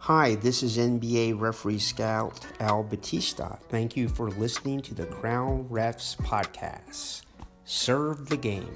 Hi, this is NBA referee scout Al Battista. Thank you for listening to the Crown Refs podcast. Serve the game.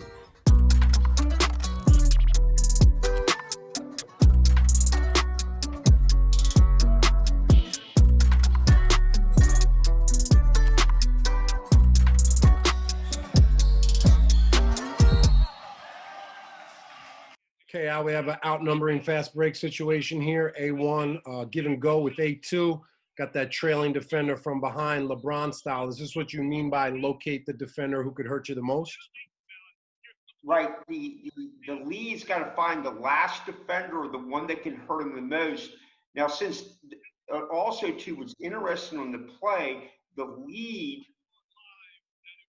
Okay, Al, we have an outnumbering fast break situation here. A1, give and go with A2. Got that trailing defender from behind, LeBron style. Is this what you mean by locate the defender who could hurt you the most? Right. The lead's got to find the last defender or the one that can hurt him the most. Now, since also, too, what's interesting on the play, the lead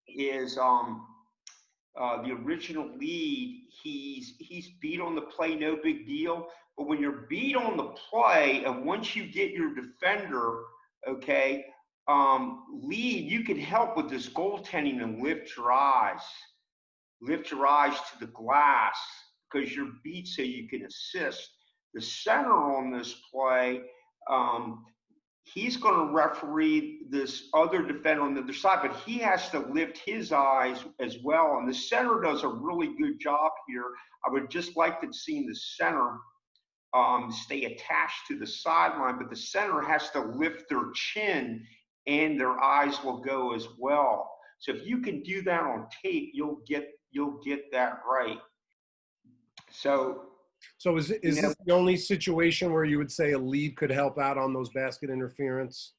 is the original lead. He's beat on the play, no big deal. But when you're beat on the play, and once you get your defender, okay, lead, you can help with this goaltending and lift your eyes to the glass because you're beat so you can assist. The center on this play, he's going to referee this other defender on the other side, but he has to lift his eyes as well. And the center does a really good job here. I would just like to see the center stay attached to the sideline, but the center has to lift their chin and their eyes will go as well. So if you can do that on tape, you'll get that right. So is this the only situation where you would say a lead could help out on those basket interference?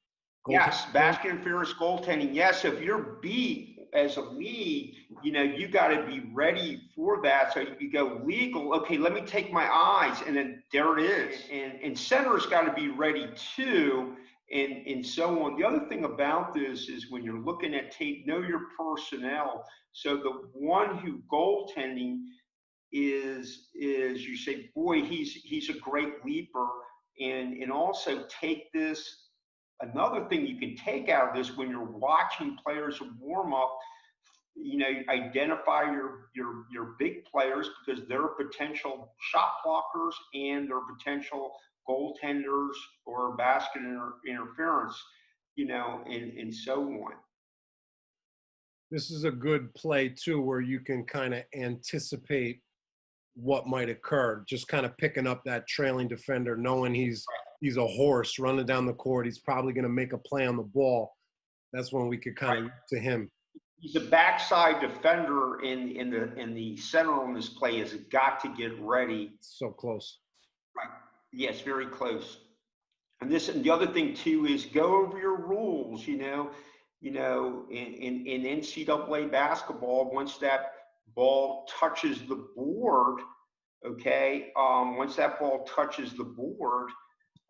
Yes, basket interference goaltending. Yes, if you're beat as a lead, you got to be ready for that. So you go legal. Okay, let me take my eyes, and then there it is. And center's got to be ready too, and so on. The other thing about this is when you're looking at tape, know your personnel. So the one who goaltending is you say, boy, he's a great leaper, and also take this. Another thing you can take out of this when you're watching players warm up, identify your big players because they're potential shot blockers and they're potential goaltenders or basket interference, and so on. This is a good play too, where you can kind of anticipate what might occur, just kind of picking up that trailing defender, knowing he's a horse running down the court. He's probably going to make a play on the ball. That's when we could kind of look to him. He's a backside defender in the center on this play has got to get ready. So close. Right. Yes, very close. And the other thing too is go over your rules. In NCAA basketball, once that ball touches the board, okay, once that ball touches the board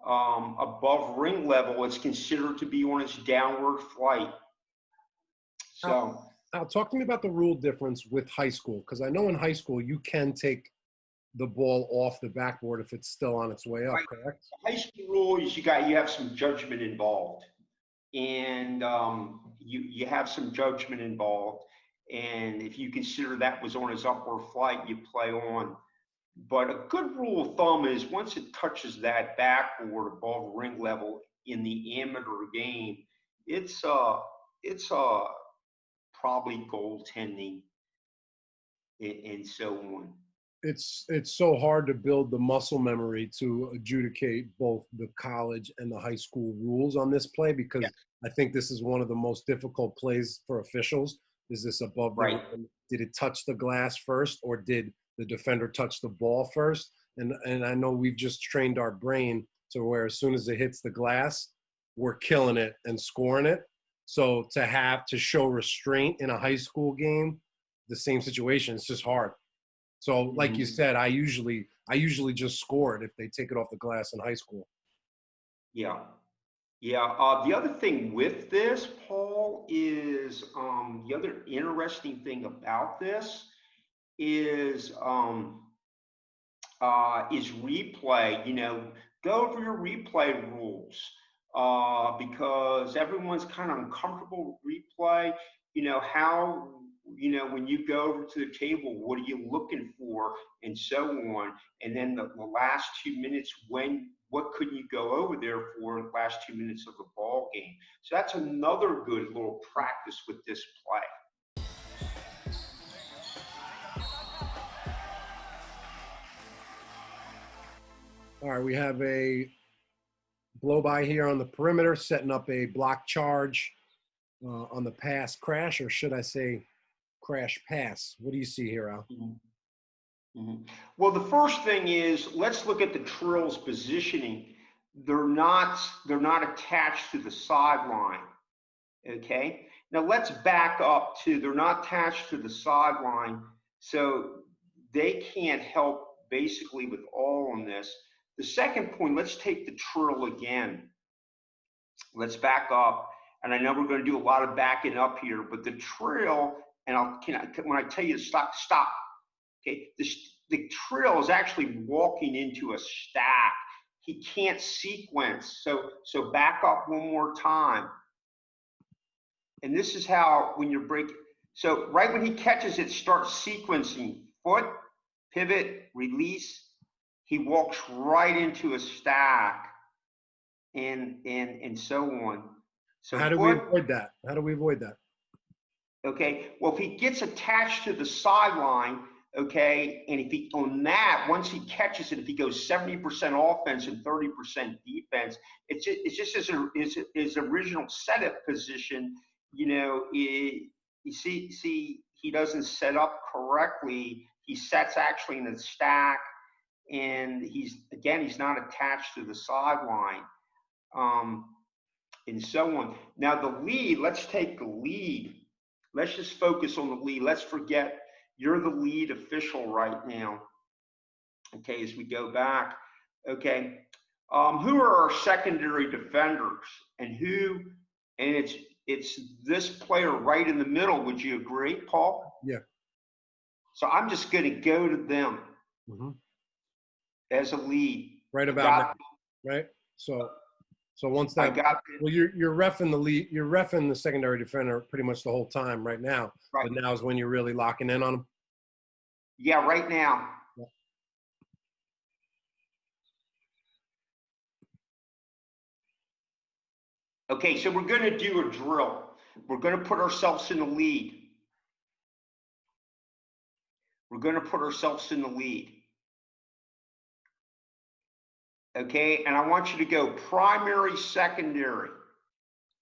above ring level, it's considered to be on its downward flight. So now talk to me about the rule difference with high school, because I know in high school you can take the ball off the backboard if it's still on its way up, correct? High school rule is you have some judgment involved, and you have some judgment involved, and if you consider that was on its upward flight, you play on. But a good rule of thumb is once it touches that backboard above ring level in the amateur game, it's probably goaltending and so on. It's so hard to build the muscle memory to adjudicate both the college and the high school rules on this play, because I think this is one of the most difficult plays for officials. Is this above the rim? Did it touch the glass first, or did the defender touch the ball first? And I know we've just trained our brain to where as soon as it hits the glass, we're killing it and scoring it. So to show restraint in a high school game, the same situation, it's just hard. So like you said, I usually just score it if they take it off the glass in high school. Yeah. The other thing with this, Paul, is the other interesting thing about this is replay. Go over your replay rules because everyone's kind of uncomfortable with replay. How when you go over to the table, what are you looking for, and so on. And then the last 2 minutes when what couldn't you go over there for in the last 2 minutes of the ball game? So that's another good little practice with this play. All right, we have a blow by here on the perimeter, setting up a block charge on the pass crash, or should I say crash pass? What do you see here, Al? Well, the first thing is, let's look at the trill's positioning. They're not attached to the sideline, okay? Now let's back up to, they're not attached to the sideline, so they can't help basically with all on this. The second point, let's take the trill again. Let's back up, and I know we're going to do a lot of backing up here, but the trill, and when I tell you to stop, stop. Okay, the trill is actually walking into a stack. He can't sequence. So back up one more time. And this is how, when you're breaking, so right when he catches it, starts sequencing. Foot, pivot, release. He walks right into a stack and so on. So how do we avoid that? How do we avoid that? Okay, well, if he gets attached to the sideline, okay, and if he, on that, once he catches it, if he goes 70% offense and 30% defense, it's just his original setup position, you know, you see, he doesn't set up correctly. He sets actually in the stack, and he's not attached to the sideline, and so on. Now the lead, let's take the lead. Let's just focus on the lead. Let's forget you're the lead official right now. Okay, as we go back. Okay, who are our secondary defenders, and it's this player right in the middle. Would you agree, Paul? Yeah. So I'm just going to go to them as a lead. Right about now, right? So once that, well, you're reffing the lead, you're reffing the secondary defender pretty much the whole time right now. Right. But now is when you're really locking in on them. Yeah, right now. Yeah. Okay, so we're going to do a drill. We're going to put ourselves in the lead. We're going to put ourselves in the lead. Okay, and I want you to go primary, secondary.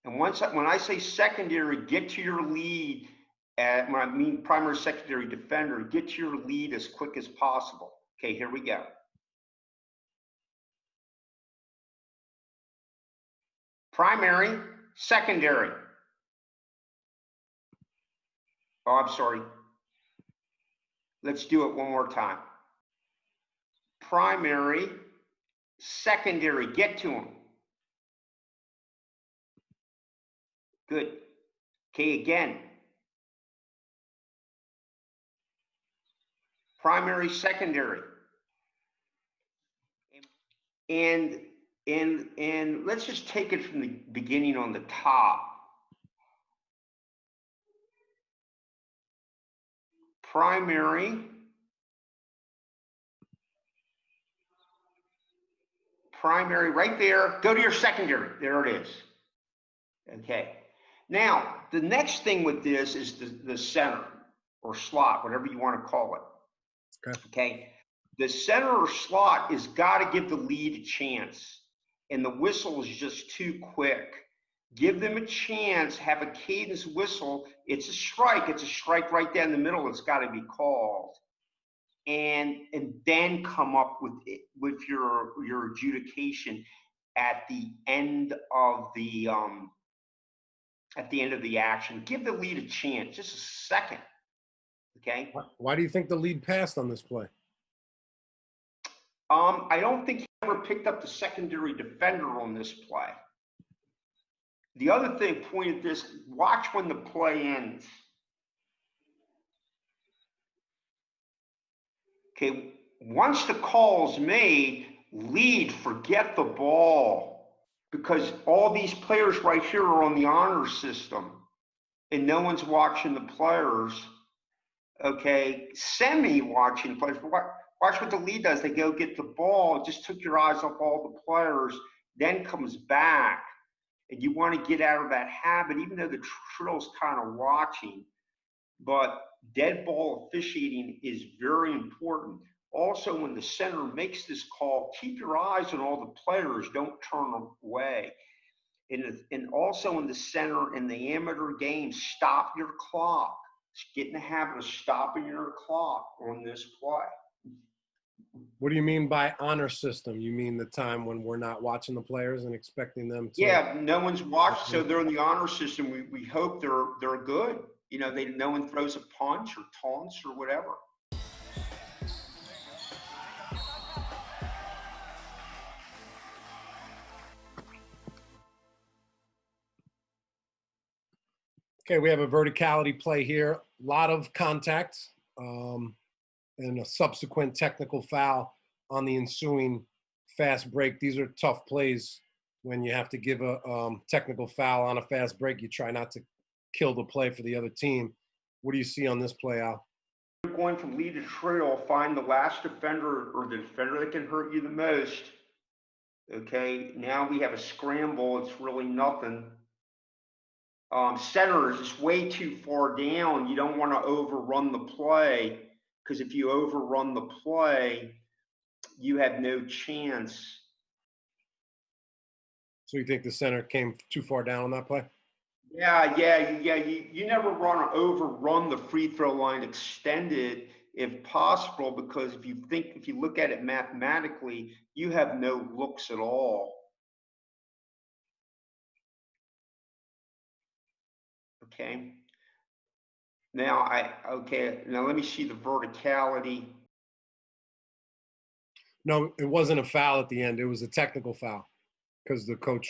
And when I say secondary, get to your lead. When I mean primary, secondary defender, get to your lead as quick as possible. Okay, here we go. Primary, secondary. Oh, I'm sorry. Let's do it one more time. Primary, secondary, get to him. Good. Okay, again. Primary, secondary. And let's just take it from the beginning on the top. Primary, right there. Go to your secondary. There it is. Okay. Now, the next thing with this is the center or slot, whatever you want to call it. Okay. Okay. The center or slot is got to give the lead a chance, and the whistle is just too quick. Give them a chance, have a cadence whistle. It's a strike. It's a strike right down the middle. It's got to be called. And then come up with your adjudication at the end of the action. Give the lead a chance, just a second. Okay. Why do you think the lead passed on this play? I don't think he ever picked up the secondary defender on this play. The other thing, point at this, watch when the play ends. Okay, once the call's made, lead, forget the ball, because all these players right here are on the honor system and no one's watching the players. Okay, semi-watching players, watch what the lead does. They go get the ball, just took your eyes off all the players, then comes back. And you want to get out of that habit, even though the trill's kind of watching. But dead ball officiating is very important. Also, when the center makes this call, keep your eyes on all the players. Don't turn away. And also in the center, in the amateur game, stop your clock. Get in the habit of stopping your clock on this play. What do you mean by honor system? You mean the time when we're not watching the players and expecting them to? Yeah, no one's watched, so they're in the honor system. We hope they're good. You know, no one throws a punch or taunts or whatever. Okay, we have a verticality play here. A lot of contact and a subsequent technical foul on the ensuing fast break. These are tough plays when you have to give a technical foul on a fast break. You try not to kill the play for the other team. What do you see on this play, Al? You're going from lead to trail, find the last defender or the defender that can hurt you the most. Okay, now we have a scramble. It's really nothing. Center is just way too far down. You don't want to overrun the play, because if you overrun the play, you have no chance. So you think the center came too far down on that play? Yeah. You never want to overrun the free throw line extended if possible, because if you look at it mathematically, you have no looks at all. Okay. Now let me see the verticality. No, it wasn't a foul at the end. It was a technical foul because the coach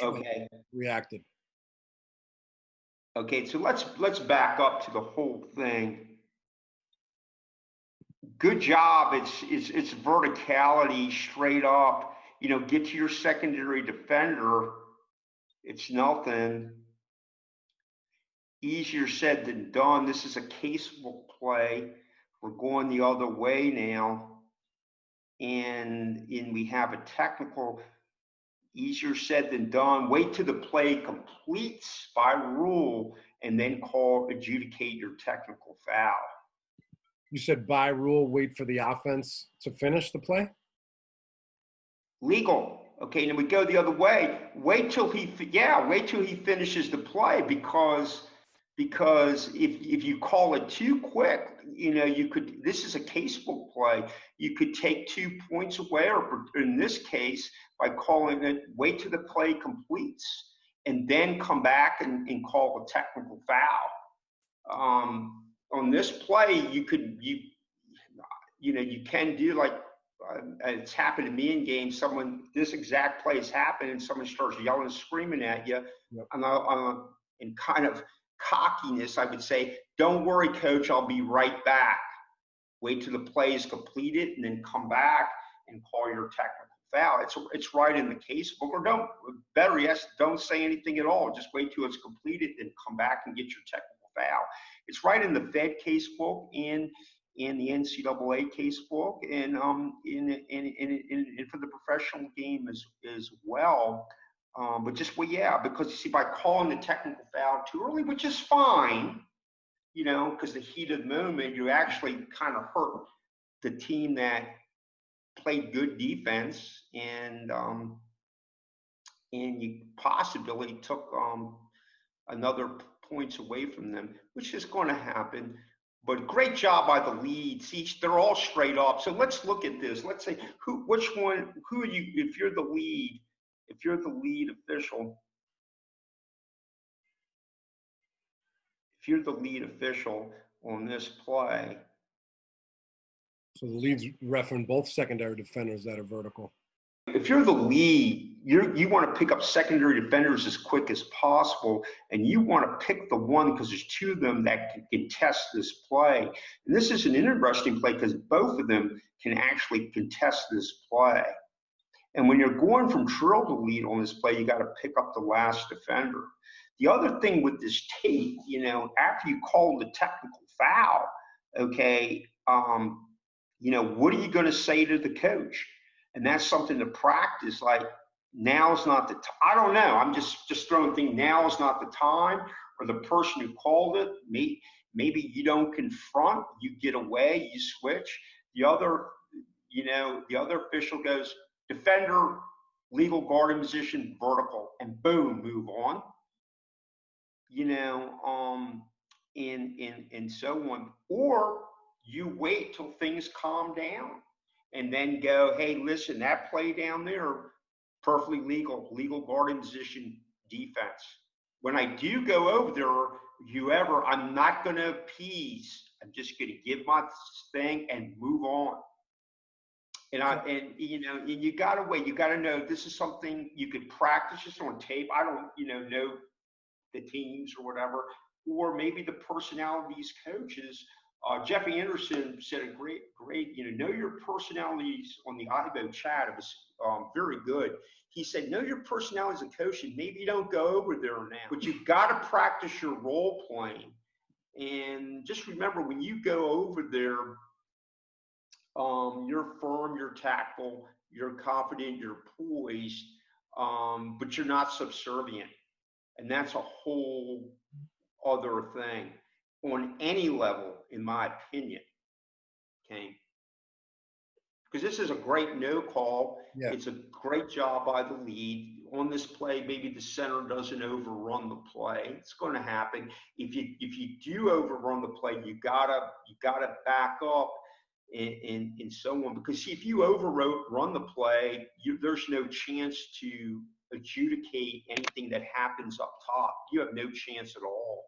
reacted. Okay, so let's back up to the whole thing. Good job. It's verticality straight up. You know, get to your secondary defender. It's nothing. Easier said than done. This is a caseable play. We're going the other way now. And we have a technical. Easier said than done. Wait till the play completes by rule and then adjudicate your technical foul. You said by rule, wait for the offense to finish the play? Legal. Okay, and we go the other way. Wait till he finishes the play, because if you call it too quick, you know, this is a caseable play. You could take 2 points away, or in this case, by calling it, wait till the play completes and then come back and call a technical foul. On this play, you can do like, it's happened to me in games. This exact play has happened and someone starts yelling and screaming at you. Yep. In kind of cockiness, I would say, don't worry, coach, I'll be right back. Wait till the play is completed and then come back and call your technical foul. It's right in the case book. Or don't say anything at all. Just wait till it's completed and come back and get your technical foul. It's right in the Fed case book and in the NCAA case book, and for the professional game as well. But because you see, by calling the technical foul too early, which is fine, you know, because the heat of the moment, you actually kind of hurt the team that played good defense, and you possibly took another points away from them, which is going to happen. But great job by the lead. See, they're all straight up. So let's look at this. Let's say who are you? If you're the lead official, on this play. So the lead's referencing both secondary defenders that are vertical. If you're the lead, you want to pick up secondary defenders as quick as possible, and you want to pick the one, because there's two of them that can contest this play. And this is an interesting play because both of them can actually contest this play. And when you're going from trail to lead on this play, you got to pick up the last defender. The other thing with this tape, you know, after you call the technical foul, okay, What are you going to say to the coach? And that's something to practice. Like, now's not the time. I don't know. I'm just throwing things. Now is not the time. Or the person who called it, maybe you don't confront, you get away, you switch. The other official goes, defender, legal guarding position, vertical, and boom, move on. And so on. Or you wait till things calm down and then go, hey, listen, that play down there, perfectly legal guarding position, defense. When I do go over there, I'm not going to appease. I'm just going to give my thing and move on. And you got to wait. You got to know this is something you could practice just on tape. I don't, know the teams or whatever, or maybe the personalities coaches. Jeffy Anderson said a great, know your personalities on the 𝘂𝘢 chat. It was very good. He said, know your personality as a coach, and maybe you don't go over there now, but you've got to practice your role playing. And just remember, when you go over there, you're firm, you're tactful, you're confident, you're poised, but you're not subservient. And that's a whole other thing on any level, in my opinion. Okay. Because this is a great no call. Yeah. It's a great job by the lead. On this play, maybe the center doesn't overrun the play. It's going to happen. If you do overrun the play, you gotta back up and so on. Because see, if you run the play, there's no chance to adjudicate anything that happens up top. You have no chance at all.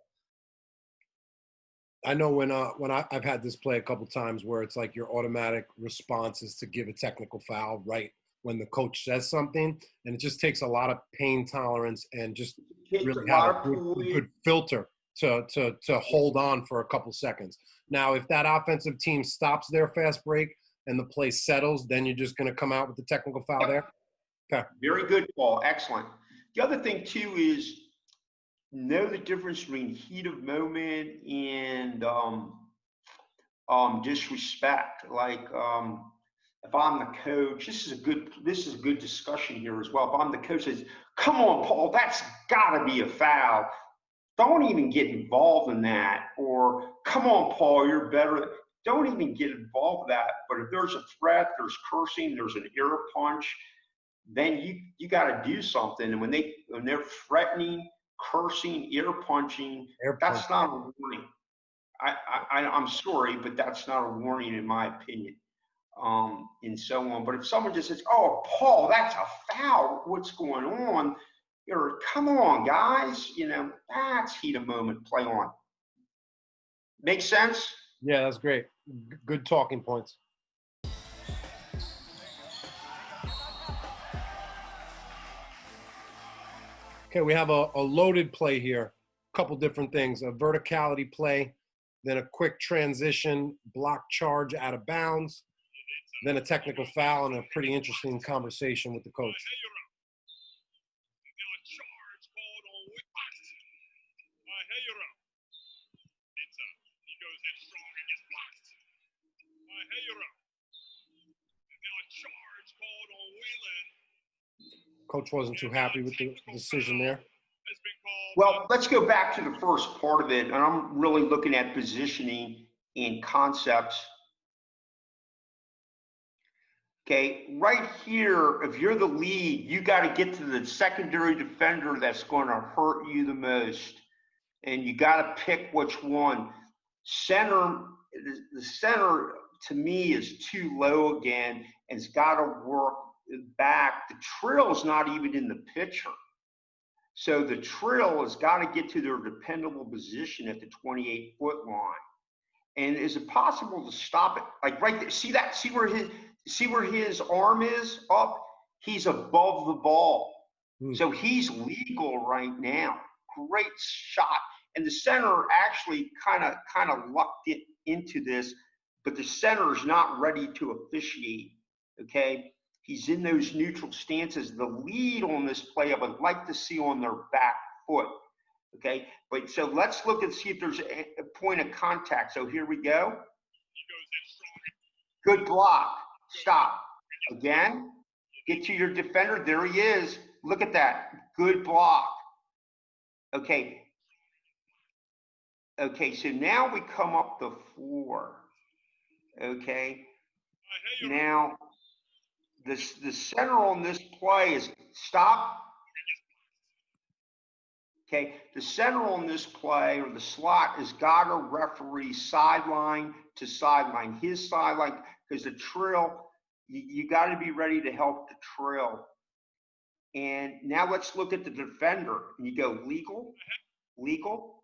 I know when I've had this play a couple times where it's like your automatic response is to give a technical foul right when the coach says something, and it just takes a lot of pain tolerance and just really have a good filter to hold on for a couple seconds. Now, if that offensive team stops their fast break and the play settles, then you're just going to come out with the technical foul there? Okay. Very good, Paul. Excellent. The other thing, too, is know the difference between heat of moment and disrespect. Like, if I'm the coach, this is a good discussion here as well. If I'm the coach, says, "Come on, Paul, that's got to be a foul. Don't even get involved in that." Or, "Come on, Paul, you're better." Don't even get involved with that. But if there's a threat, there's cursing, there's an ear punch, then you got to do something. And when they're threatening, cursing, ear punching, that's not a warning. I'm sorry, but that's not a warning in my opinion. And so on. But if someone just says, "Oh, Paul, that's a foul. What's going on?" Or, "Come on, guys, that's heat of moment. Play on." Make sense? Yeah, that's great. Good talking points. Okay, we have a loaded play here. A couple different things. A verticality play, then a quick transition, block charge out of bounds, then a technical foul, and a pretty interesting conversation with the coach. Coach wasn't too happy with the decision there. Well, let's go back to the first part of it, and I'm really looking at positioning and concepts. Okay, right here, if you're the lead, you got to get to the secondary defender that's going to hurt you the most, and you got to pick which one. The center to me is too low again, and it's got to work back. The trill is not even in the picture. So the trill has got to get to their dependable position at the 28-foot line. And is it possible to stop it? Like right there, see where his arm is up? He's above the ball. So he's legal right now. Great shot. And the center actually kind of lucked it into this, but the center is not ready to officiate. Okay. He's in those neutral stances. The lead on this play, I would like to see on their back foot. Okay, but so let's look and see if there's a point of contact. So here we go. Good block. Stop. Again, get to your defender. There he is. Look at that. Good block. Okay. Okay, so now we come up the floor. Okay. Now, the center on this play is stop. Okay, the center on this play, or the slot, is got to referee sideline to sideline, his sideline, because the trill, you got to be ready to help the trill. And now let's look at the defender. And you go legal, legal,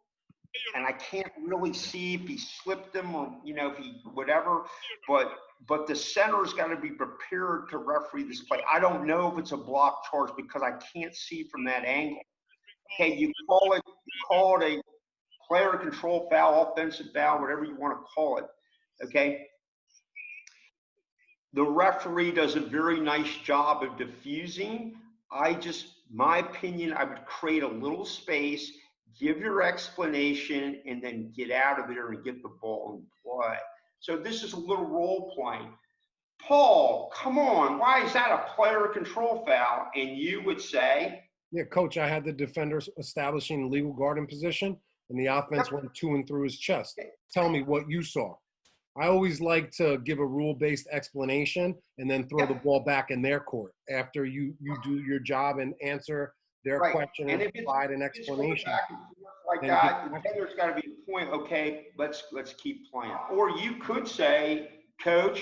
and I can't really see if he slipped him or, you know, if he whatever, but the center's got to be prepared to referee this play. I don't know if it's a block charge because I can't see from that angle. Okay, you call it a player control foul, offensive foul, whatever you want to call it. Okay. The referee does a very nice job of diffusing. My opinion, I would create a little space, give your explanation, and then get out of there and get the ball in play. So this is a little role playing. Paul, come on, why is that a player control foul? And you would say, yeah, coach, I had the defender establishing legal guarding position, and the offense went to and through his chest. Tell me what you saw. I always like to give a rule-based explanation and then throw the ball back in their court after you do your job and answer their question and provide an explanation. Like that, the defender's got to be a point. Okay, let's keep playing. Or you could say, coach,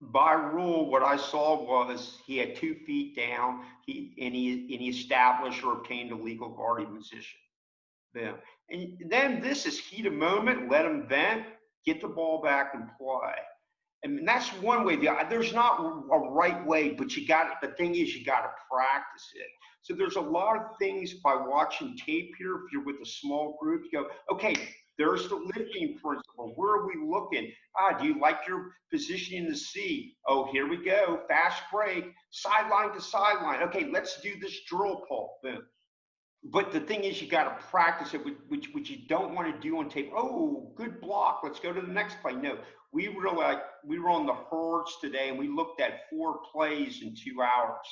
by rule, what I saw was he had 2 feet down. He established or obtained a legal guarding position. Yeah. And then this is heat of moment. Let him vent. Get the ball back and play. And that's one way. There's not a right way, but the thing is, you got to practice it. So there's a lot of things by watching tape here. If you're with a small group, you go, okay, there's the lifting principle. Where are we looking? Do you like your position in the C? Oh, here we go. Fast break, sideline to sideline. Okay, let's do this drill, Paul. Boom. But the thing is, you got to practice it, which you don't want to do on tape. Oh, good block. Let's go to the next play. No, we were on the herds today, and we looked at 4 plays in 2 hours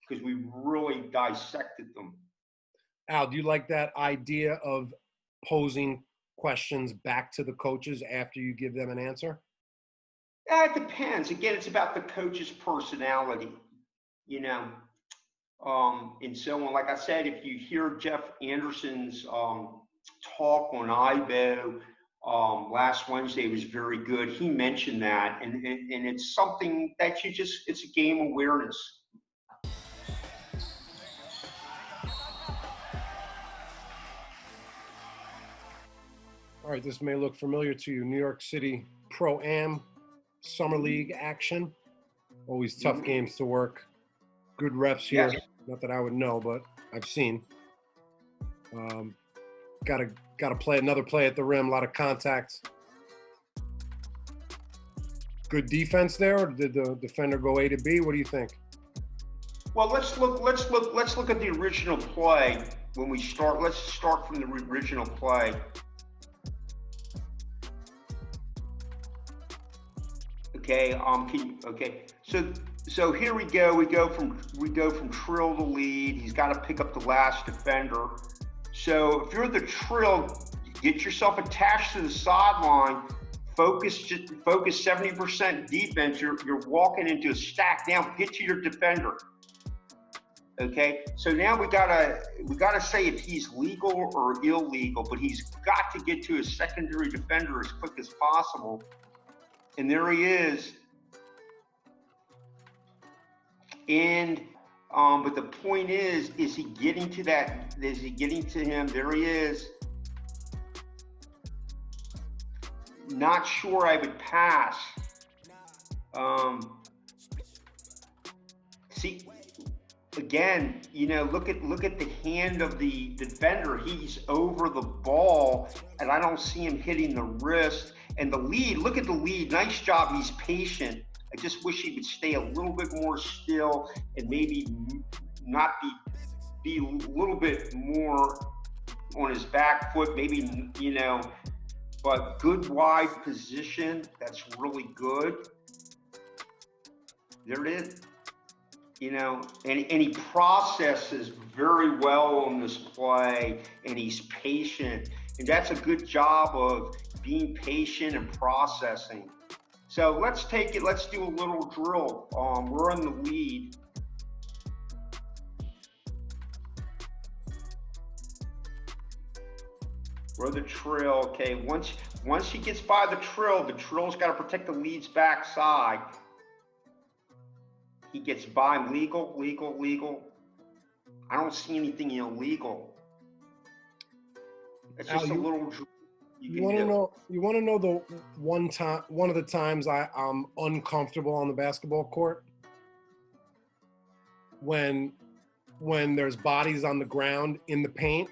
because we really dissected them. Al, do you like that idea of posing questions back to the coaches after you give them an answer? It depends. Again, it's about the coach's personality, you know. And so on. Like I said, if you hear Jeff Anderson's talk on 𝘂𝘂 last Wednesday, was very good. He mentioned that, and it's something that it's a game awareness. All right, this may look familiar to you. New York City Pro-Am Summer League action. Always tough games to work. Good reps here. Yes. Not that I would know, but I've seen. Got to play another play at the rim. A lot of contact. Good defense there, or did the defender go A to B? What do you think? Well, let's look at the original play when we start. Let's start from the original play. Okay. Okay. So here we go. We go from trill to lead. He's got to pick up the last defender. So if you're the trill, get yourself attached to the sideline. Focus 70% defense. You're walking into a stack. Now get to your defender. Okay. So now we gotta say if he's legal or illegal, but he's got to get to his secondary defender as quick as possible. And there he is. And but the point is he getting to that? Is he getting to him? There he is. Not sure I would pass. See, again, you know, look at the hand of the defender. He's over the ball, and I don't see him hitting the wrist. And the lead, look at the lead. Nice job. He's patient. I just wish he would stay a little bit more still and maybe not be a little bit more on his back foot. Maybe, you know, but good wide position. That's really good. There it is. You know, and he processes very well on this play, and he's patient. And that's a good job of being patient and processing. So let's take it, let's do a little drill. We're in the lead. We're the trill, okay. Once he gets by the trill's got to protect the lead's backside. He gets by legal. I don't see anything illegal. It's just a little. You want to know? You want to know the one of the times I'm uncomfortable on the basketball court? When there's bodies on the ground in the paint,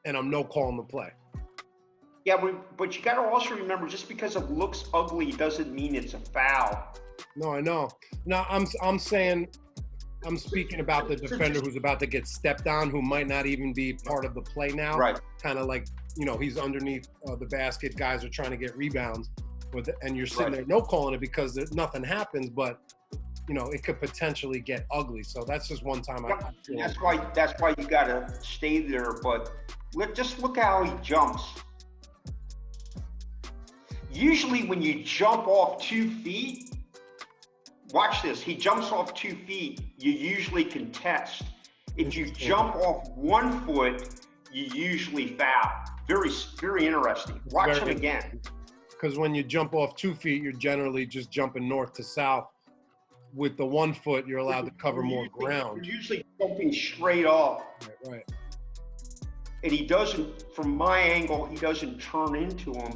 and I'm no calling the play. Yeah, but you got to also remember, just because it looks ugly doesn't mean it's a foul. No, I know. No, I'm saying, I'm speaking about the defender who's about to get stepped on, who might not even be part of the play now. Right. Kind of like, you know, he's underneath the basket. Guys are trying to get rebounds, and you're sitting there no calling it because nothing happens, but you know it could potentially get ugly. So that's just one time. That's why you got to stay there. But just look how he jumps. Usually when you jump off 2 feet, watch this, he jumps off 2 feet, you usually contest. If you jump off 1 foot, you usually foul. Very, very interesting. Watch him again. Because when you jump off 2 feet, you're generally just jumping north to south. With the 1 foot, you're allowed to cover more ground. You're usually jumping straight off. Right. And he doesn't, from my angle, he doesn't turn into him.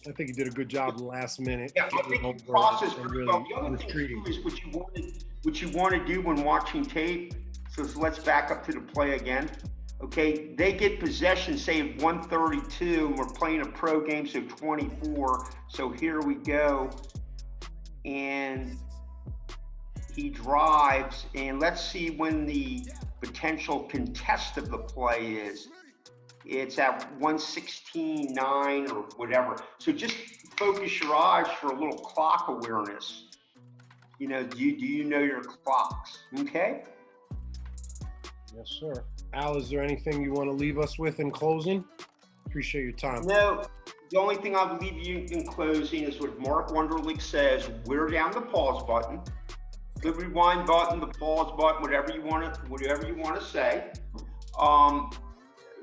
I think he did a good job in the last minute. Yeah, I think he processed pretty well. The other thing too is what you want to do when watching tape. So let's back up to the play again. Okay, they get possession, say at 132, and we're playing a pro game, so 24. So here we go, and he drives, and let's see when the potential contest of the play is. It's at 116.9 or whatever. So just focus your eyes for a little clock awareness. You know, do you know your clocks? Okay. Yes, sir. Al, is there anything you want to leave us with in closing? Appreciate your time. No, the only thing I'll leave you in closing is what Mark Wunderlich says: wear down the pause button, the rewind button, the pause button, whatever you want to say.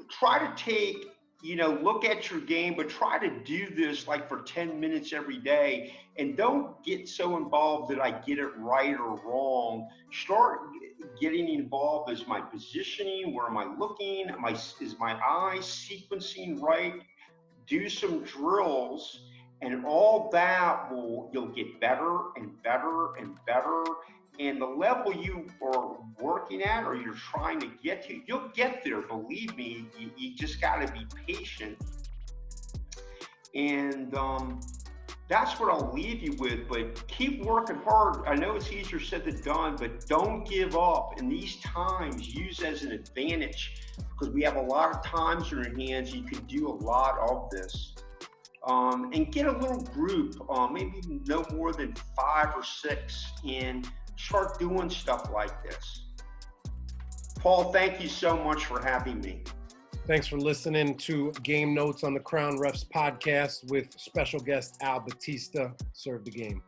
Try to take, you know, look at your game, but try to do this like for 10 minutes every day, and don't get so involved that I get it right or wrong. Start getting involved. Is my positioning? Where am I looking? Is my eye sequencing right? Do some drills, and all that you'll get better and better and better. And the level you are working at or you're trying to get to, you'll get there. Believe me, you just got to be patient. And that's what I'll leave you with. But keep working hard. I know it's easier said than done, but don't give up. In these times, use as an advantage, because we have a lot of times in your hands. You can do a lot of this. And get a little group, maybe no more than 5 or 6, and start doing stuff like this. Paul, thank you so much for having me. Thanks for listening to Game Notes on the Crown Refs podcast with special guest Al Battista. Serve the game.